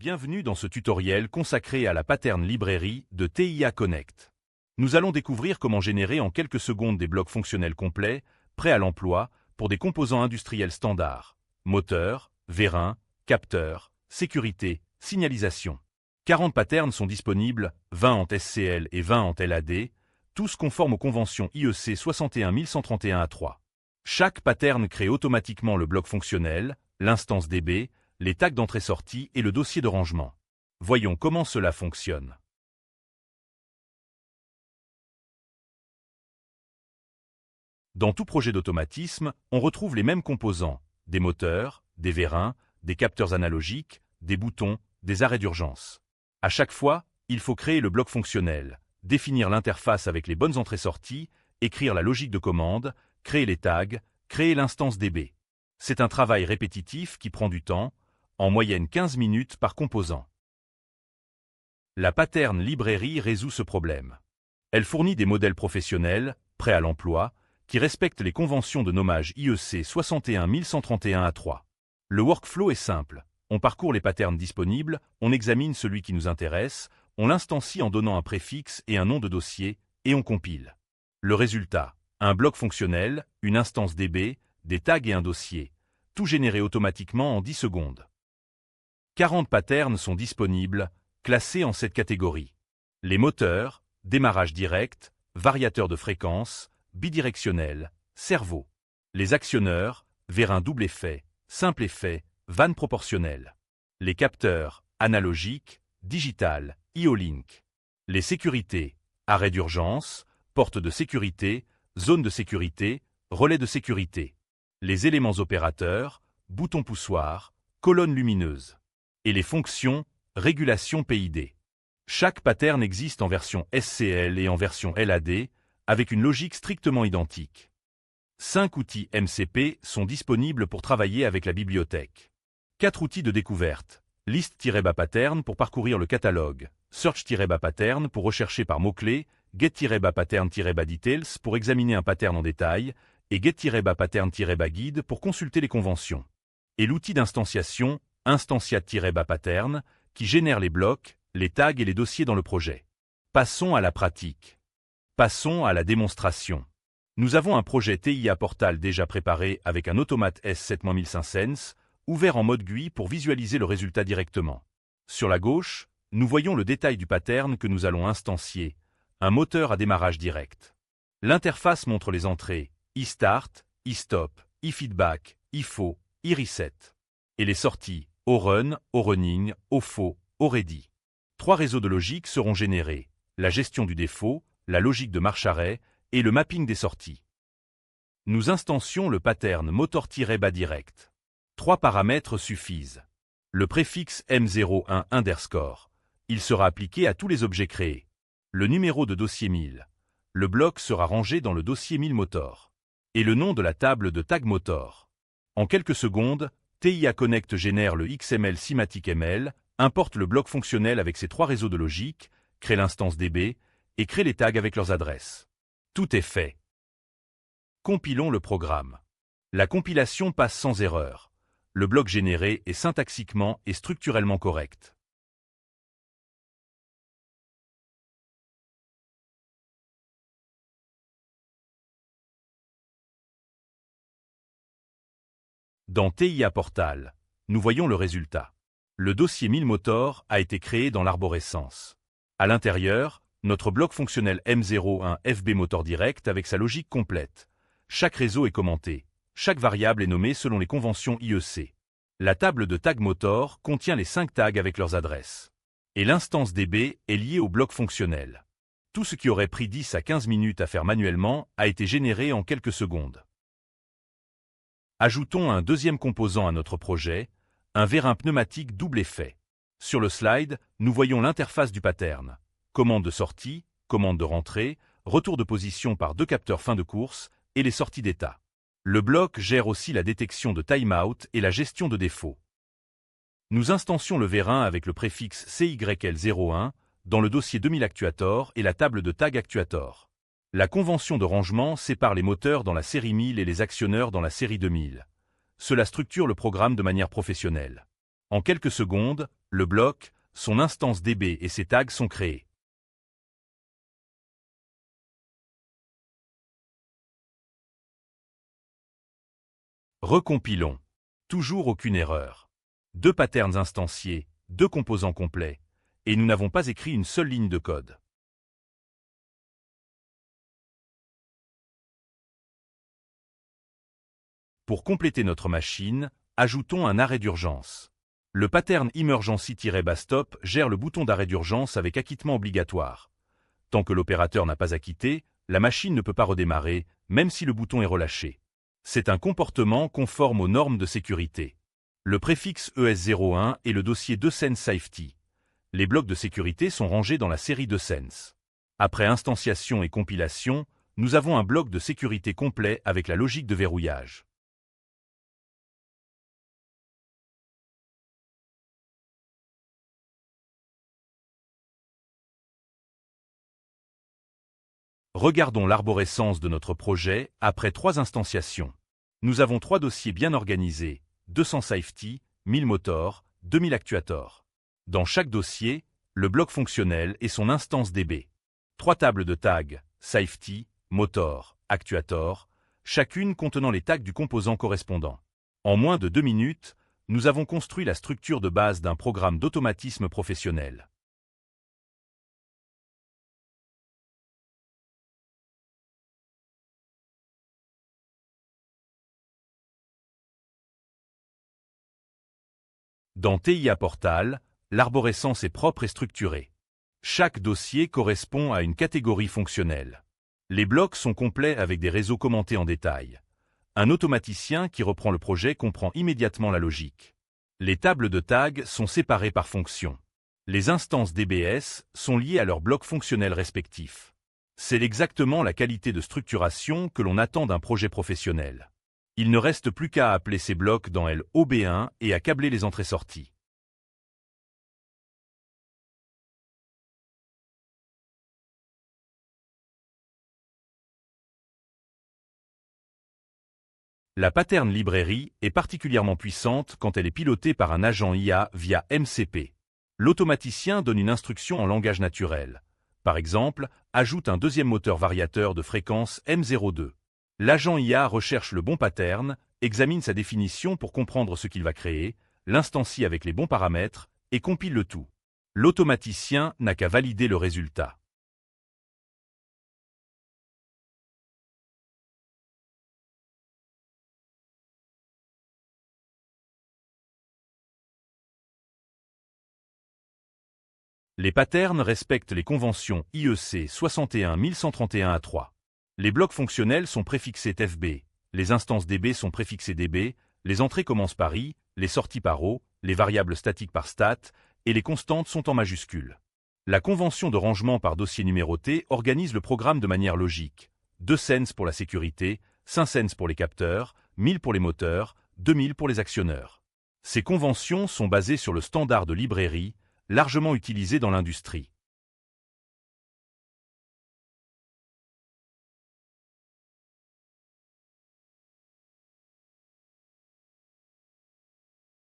Bienvenue dans ce tutoriel consacré à la pattern librairie de TIA Connect. Nous allons découvrir comment générer en quelques secondes des blocs fonctionnels complets, prêts à l'emploi, pour des composants industriels standards, moteurs, vérins, capteurs, sécurité, signalisation. 40 patterns sont disponibles, 20 en SCL et 20 en LAD, tous conformes aux conventions IEC 61131-A3. Chaque pattern crée automatiquement le bloc fonctionnel, l'instance DB, les tags d'entrée-sortie et le dossier de rangement. Voyons comment cela fonctionne. Dans tout projet d'automatisme, on retrouve les mêmes composants, des moteurs, des vérins, des capteurs analogiques, des boutons, des arrêts d'urgence. À chaque fois, il faut créer le bloc fonctionnel, définir l'interface avec les bonnes entrées-sorties, écrire la logique de commande, créer les tags, créer l'instance DB. C'est un travail répétitif qui prend du temps, en moyenne 15 minutes par composant. La pattern librairie résout ce problème. Elle fournit des modèles professionnels, prêts à l'emploi, qui respectent les conventions de nommage IEC 61131-A3. Le workflow est simple. On parcourt les patterns disponibles, on examine celui qui nous intéresse, on l'instancie en donnant un préfixe et un nom de dossier, et on compile. Le résultat, un bloc fonctionnel, une instance DB, des tags et un dossier, tout généré automatiquement en 10 secondes. 40 patterns sont disponibles, classés en cette catégorie. Les moteurs, démarrage direct, variateur de fréquence, bidirectionnel, servo. Les actionneurs, vérin double effet, simple effet, vanne proportionnelle. Les capteurs, analogiques, digital, IO-Link. Les sécurités, arrêt d'urgence, porte de sécurité, zone de sécurité, relais de sécurité. Les éléments opérateurs, bouton poussoir, colonne lumineuse. Et les fonctions, régulation PID. Chaque pattern existe en version SCL et en version LAD, avec une logique strictement identique. 5 outils MCP sont disponibles pour travailler avec la bibliothèque. 4 outils de découverte. List-pattern pour parcourir le catalogue, Search-pattern pour rechercher par mots-clés, Get-pattern-details pour examiner un pattern en détail, et Get-pattern-guide pour consulter les conventions. Et l'outil d'instanciation, Instanciate-pattern, qui génère les blocs, les tags et les dossiers dans le projet. Passons à la pratique. Passons à la démonstration. Nous avons un projet TIA Portal déjà préparé avec un automate S7500, ouvert en mode GUI pour visualiser le résultat directement. Sur la gauche, nous voyons le détail du pattern que nous allons instancier, un moteur à démarrage direct. L'interface montre les entrées eStart, eStop, eFeedback, eFo, eReset. Et les sorties ORun, ORunning, OFO, OReady. 3 réseaux de logique seront générés, la gestion du défaut, la logique de marche-arrêt et le mapping des sorties. Nous instancions le pattern motor-bas direct. 3 paramètres suffisent. Le préfixe M01 underscore. Il sera appliqué à tous les objets créés. Le numéro de dossier 1000. Le bloc sera rangé dans le dossier 1000 motor. Et le nom de la table de tag motor. En quelques secondes, TIA Connect génère le XML Semantic ML, importe le bloc fonctionnel avec ses 3 réseaux de logique, crée l'instance DB, et crée les tags avec leurs adresses. Tout est fait. Compilons le programme. La compilation passe sans erreur. Le bloc généré est syntaxiquement et structurellement correct. Dans TIA Portal, nous voyons le résultat. Le dossier 1000 motor a été créé dans l'arborescence. À l'intérieur, notre bloc fonctionnel M01 FB motor direct avec sa logique complète. Chaque réseau est commenté. Chaque variable est nommée selon les conventions IEC. La table de tag motor contient les 5 tags avec leurs adresses. Et l'instance DB est liée au bloc fonctionnel. Tout ce qui aurait pris 10 à 15 minutes à faire manuellement a été généré en quelques secondes. Ajoutons un deuxième composant à notre projet, un vérin pneumatique double effet. Sur le slide, nous voyons l'interface du pattern. Commande de sortie, commande de rentrée, retour de position par 2 capteurs fin de course et les sorties d'état. Le bloc gère aussi la détection de timeout et la gestion de défauts. Nous instancions le vérin avec le préfixe CYL01 dans le dossier 2000 Actuator et la table de tag Actuator. La convention de rangement sépare les moteurs dans la série 1000 et les actionneurs dans la série 2000. Cela structure le programme de manière professionnelle. En quelques secondes, le bloc, son instance DB et ses tags sont créés. Recompilons. Toujours aucune erreur. 2 patterns instanciés, 2 composants complets, et nous n'avons pas écrit une seule ligne de code. Pour compléter notre machine, ajoutons un arrêt d'urgence. Le pattern Emergency-Bastop gère le bouton d'arrêt d'urgence avec acquittement obligatoire. Tant que l'opérateur n'a pas acquitté, la machine ne peut pas redémarrer, même si le bouton est relâché. C'est un comportement conforme aux normes de sécurité. Le préfixe ES01 est le dossier 2sense Safety. Les blocs de sécurité sont rangés dans la série 2sense. Après instantiation et compilation, nous avons un bloc de sécurité complet avec la logique de verrouillage. Regardons l'arborescence de notre projet après 3 instantiations. Nous avons 3 dossiers bien organisés, 200 Safety, 1000 Motor, 2000 Actuator. Dans chaque dossier, le bloc fonctionnel et son instance DB. 3 tables de tags, Safety, Motor, Actuator, chacune contenant les tags du composant correspondant. En moins de 2 minutes, nous avons construit la structure de base d'un programme d'automatisme professionnel. Dans TIA Portal, l'arborescence est propre et structurée. Chaque dossier correspond à une catégorie fonctionnelle. Les blocs sont complets avec des réseaux commentés en détail. Un automaticien qui reprend le projet comprend immédiatement la logique. Les tables de tags sont séparées par fonction. Les instances DBS sont liées à leurs blocs fonctionnels respectifs. C'est exactement la qualité de structuration que l'on attend d'un projet professionnel. Il ne reste plus qu'à appeler ces blocs dans LOB1 et à câbler les entrées-sorties. La pattern librairie est particulièrement puissante quand elle est pilotée par un agent IA via MCP. L'automaticien donne une instruction en langage naturel. Par exemple, ajoute un deuxième moteur variateur de fréquence M02. L'agent IA recherche le bon pattern, examine sa définition pour comprendre ce qu'il va créer, l'instancie avec les bons paramètres, et compile le tout. L'automaticien n'a qu'à valider le résultat. Les patterns respectent les conventions IEC 61131-A3. Les blocs fonctionnels sont préfixés TFB, les instances DB sont préfixées DB, les entrées commencent par I, les sorties par O, les variables statiques par stat, et les constantes sont en majuscules. La convention de rangement par dossier numéroté organise le programme de manière logique. 2sense pour la sécurité, 5sense pour les capteurs, 1000 pour les moteurs, 2000 pour les actionneurs. Ces conventions sont basées sur le standard de librairie, largement utilisé dans l'industrie.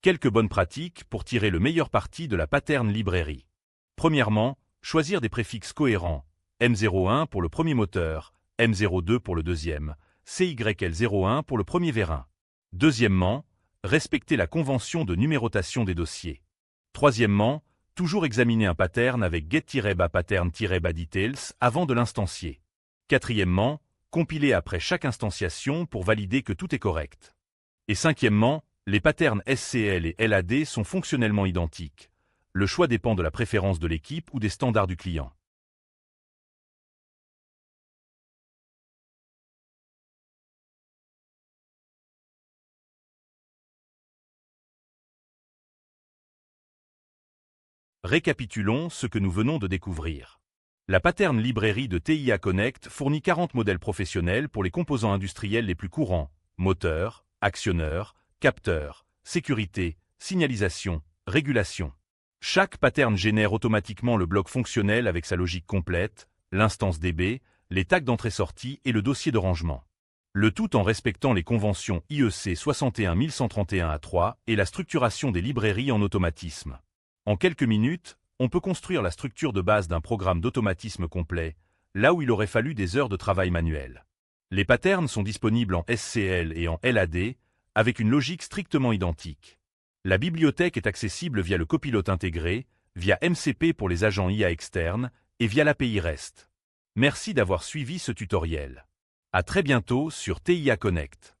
Quelques bonnes pratiques pour tirer le meilleur parti de la pattern librairie. Premièrement, choisir des préfixes cohérents, M01 pour le premier moteur, M02 pour le deuxième, CYL01 pour le premier vérin. Deuxièmement, respecter la convention de numérotation des dossiers. Troisièmement, toujours examiner un pattern avec get-pattern-details avant de l'instancier. Quatrièmement, compiler après chaque instanciation pour valider que tout est correct. Et cinquièmement, les patterns SCL et LAD sont fonctionnellement identiques. Le choix dépend de la préférence de l'équipe ou des standards du client. Récapitulons ce que nous venons de découvrir. La pattern librairie de TIA Connect fournit 40 modèles professionnels pour les composants industriels les plus courants, moteurs, actionneurs, capteurs, sécurité, signalisation, régulation. Chaque pattern génère automatiquement le bloc fonctionnel avec sa logique complète, l'instance DB, les tags d'entrée-sortie et le dossier de rangement. Le tout en respectant les conventions IEC 61131-A3 et la structuration des librairies en automatisme. En quelques minutes, on peut construire la structure de base d'un programme d'automatisme complet, là où il aurait fallu des heures de travail manuel. Les patterns sont disponibles en SCL et en LAD, avec une logique strictement identique. La bibliothèque est accessible via le copilote intégré, via MCP pour les agents IA externes et via l'API REST. Merci d'avoir suivi ce tutoriel. À très bientôt sur TIA Connect.